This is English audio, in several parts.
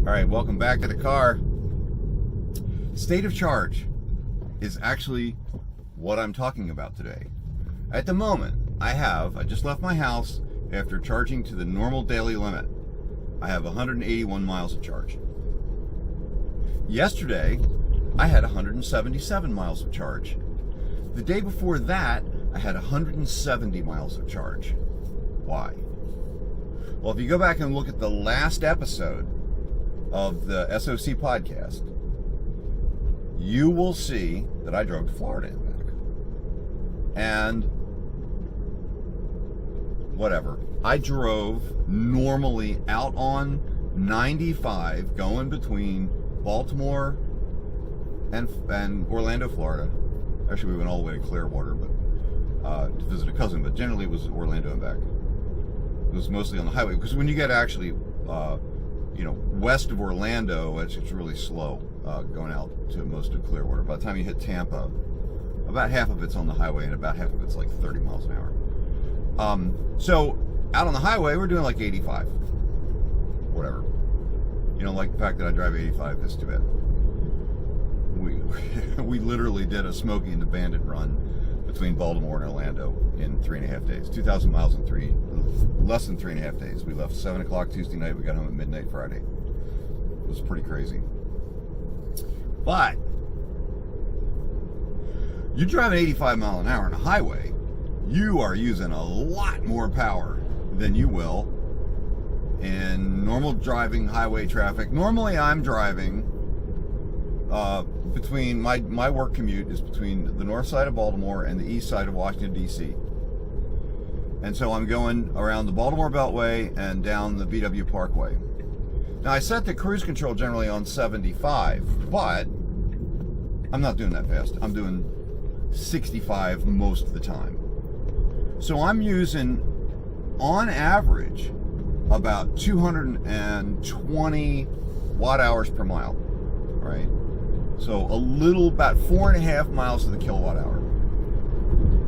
All right, welcome back to the car. State of charge is actually what I'm talking about today. At the moment, I just left my house after charging to the normal daily limit. I have 181 miles of charge. Yesterday, I had 177 miles of charge. The day before that, I had 170 miles of charge. Why? Well, if you go back and look at the last episode of the SoC podcast, you will see that I drove to Florida and back. And whatever. I drove normally out on 95 going between Baltimore and Orlando, Florida. Actually, we went all the way to Clearwater, but to visit a cousin, but generally it was Orlando and back. It was mostly on the highway, because when you get actually west of Orlando, it's really slow going out to most of Clearwater. By the time you hit Tampa, about half of it's on the highway and about half of it's like 30 miles an hour. So out on the highway, we're doing like 85, whatever. You don't like the fact that I drive 85, that's too bad. We literally did a Smokey and the Bandit run between Baltimore and Orlando in 3.5 days. 2,000 miles in less than 3.5 days. We left 7 o'clock Tuesday night. We got home at midnight Friday. It was pretty crazy. But you're driving 85 miles an hour on a highway, you are using a lot more power than you will in normal driving highway traffic. Normally I'm driving between my work commute is between the north side of Baltimore and the east side of Washington, D.C. And so I'm going around the Baltimore Beltway and down the BW Parkway. Now I set the cruise control generally on 75, but I'm not doing that fast. I'm doing 65 most of the time. So I'm using, on average, about 220 watt hours per mile, right? So about 4.5 miles to the kilowatt hour.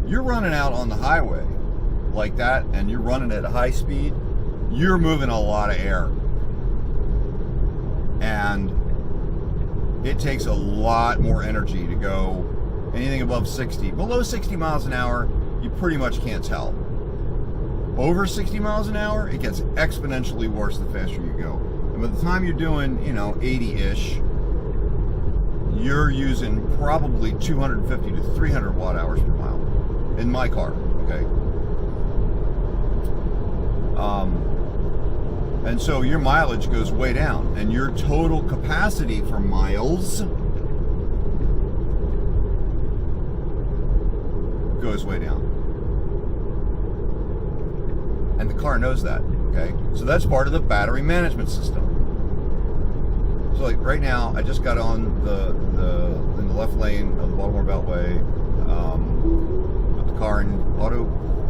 You're running out on the highway like that, and you're running at a high speed, you're moving a lot of air. And it takes a lot more energy to go anything above 60. Below 60 miles an hour, you pretty much can't tell. Over 60 miles an hour, it gets exponentially worse the faster you go. And by the time you're doing, 80-ish, you're using probably 250 to 300 watt hours per mile in my car, okay? And so your mileage goes way down, and your total capacity for miles goes way down. And the car knows that, okay? So that's part of the battery management system. So like right now, I just got on in the left lane of the Baltimore Beltway, with the car in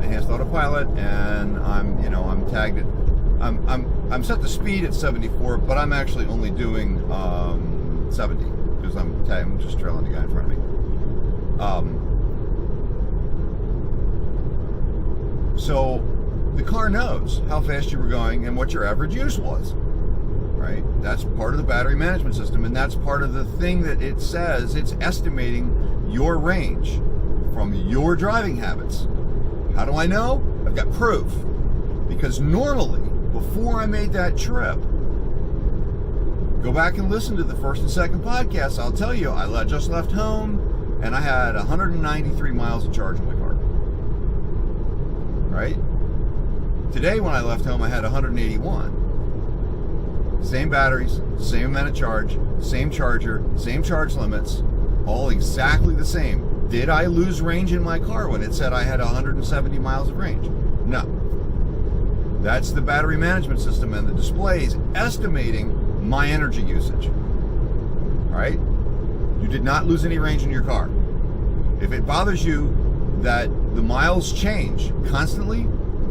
enhanced autopilot, and I'm tagged at, I'm set to speed at 74, but I'm actually only doing 70 because I'm just trailing the guy in front of me. So the car knows how fast you were going and what your average use was, right? That's part of the battery management system, and that's part of the thing that it says. It's estimating your range from your driving habits. How do I know? I've got proof. Because normally, before I made that trip, go back and listen to the first and second podcast. I'll tell you, I just left home and I had 193 miles of charge in my car. Right? Today when I left home, I had 181. Same batteries, same amount of charge, same charger, same charge limits, all exactly the same. Did I lose range in my car when it said I had 170 miles of range? No. That's the battery management system and the displays estimating my energy usage. All right? You did not lose any range in your car. If it bothers you that the miles change constantly,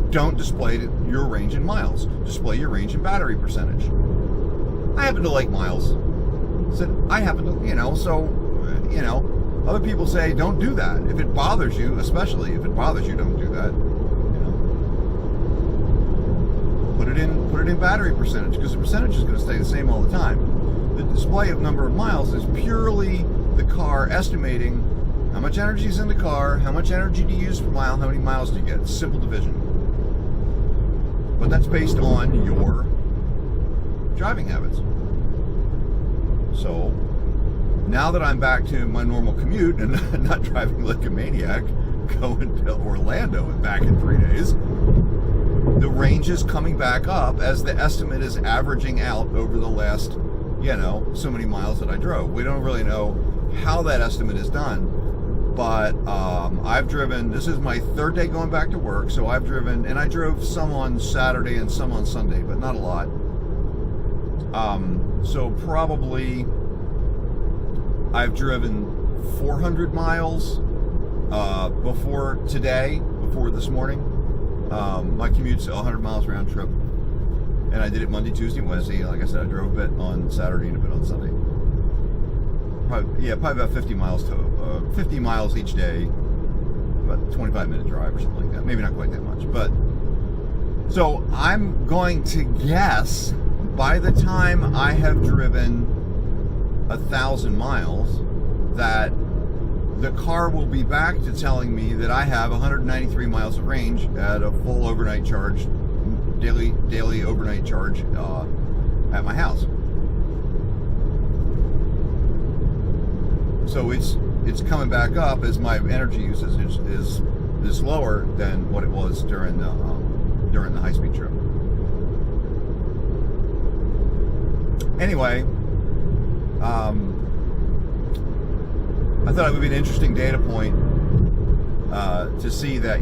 don't display your range in miles. Display your range in battery percentage. I happen to like miles. I happen to, other people say don't do that. If it bothers you, especially if it bothers you, don't do that. But put it in battery percentage, because the percentage is going to stay the same all the time. The display of number of miles is purely the car estimating how much energy is in the car, how much energy do you use per mile, how many miles do you get. It's simple division. But that's based on your driving habits. So now that I'm back to my normal commute and not driving like a maniac, going to Orlando and back in 3 days, the range is coming back up as the estimate is averaging out over the last, so many miles that I drove. We don't really know how that estimate is done, but I've driven, this is my third day going back to work, so I've driven, and I drove some on Saturday and some on Sunday, but not a lot. So probably I've driven 400 miles before this morning. My commute's 100 miles round trip, and I did it Monday, Tuesday, Wednesday. Like I said, I drove a bit on Saturday and a bit on Sunday. Probably about 50 miles 50 miles each day, about 25-minute drive or something like that. Maybe not quite that much, but so I'm going to guess by the time I have driven 1,000 miles that the car will be back to telling me that I have 193 miles of range at a full overnight charge, daily overnight charge at my house. So it's coming back up as my energy usage is lower than what it was during the high-speed trip. Anyway, I thought it would be an interesting data point to see that,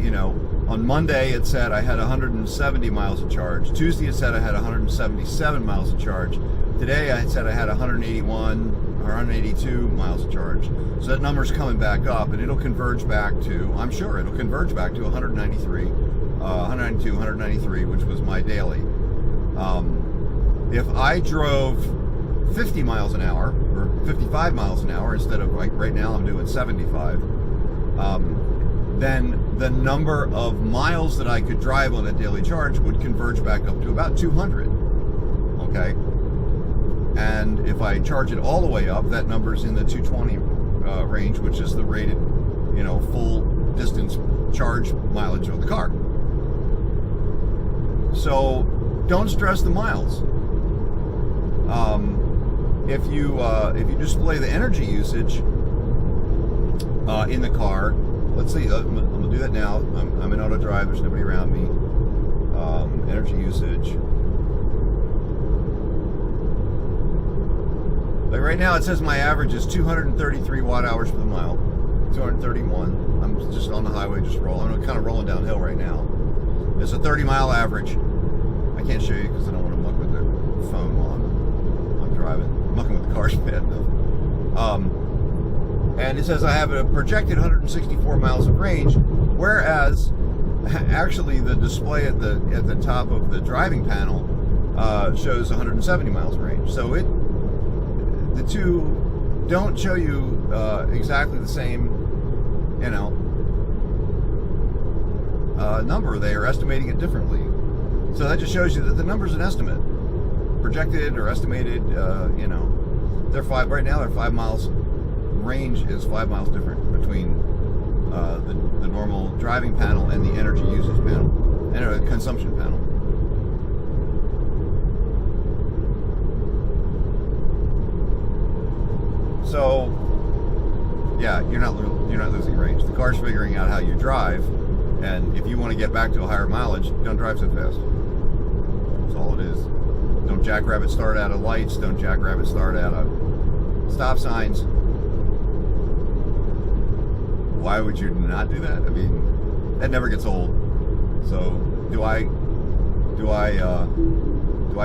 on Monday it said I had 170 miles of charge. Tuesday it said I had 177 miles of charge. Today I said I had 181 or 182 miles of charge. So that number's coming back up, and it'll converge back to, I'm sure it'll converge back to 193, 192, 193, which was my daily. If I drove 50 miles an hour or 55 miles an hour instead of, like right now I'm doing 75, then the number of miles that I could drive on a daily charge would converge back up to about 200. Okay, and if I charge it all the way up, that number's in the 220 range, which is the rated, full distance charge mileage of the car. So don't stress the miles. If you display the energy usage in the car, let's see, I'm gonna do that now. I'm in auto drive. There's nobody around me. Energy usage. Like right now, it says my average is 233 watt hours per mile. 231. I'm just on the highway, just rolling. I'm kind of rolling downhill right now. It's a 30-mile average. I can't show you because I don't want to muck with the phone while I'm driving. Mucking with the car's bad enough. And it says I have a projected 164 miles of range, whereas actually the display at the top of the driving panel shows 170 miles of range. So the two don't show you exactly the same, number. They are estimating it differently. So that just shows you that the number's an estimate. Projected or estimated, they're right now they're 5 miles. Range is 5 miles different between the normal driving panel and the energy usage panel, and consumption panel. So, yeah, you're not losing range. The car's figuring out how you drive, and if you want to get back to a higher mileage, don't drive so fast. That's all it is. Don't jackrabbit start out of lights. Don't jackrabbit start out of stop signs. Why would you not do that? I mean, that never gets old. So, do I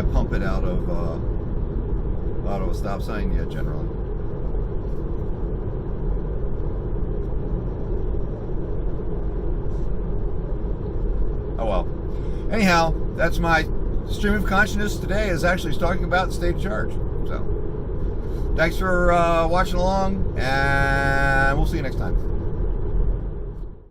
pump it out of a stop sign? Yeah, generally. Oh well. Anyhow, that's my stream of consciousness today, is actually talking about the state of charge. So, thanks for watching along, and we'll see you next time.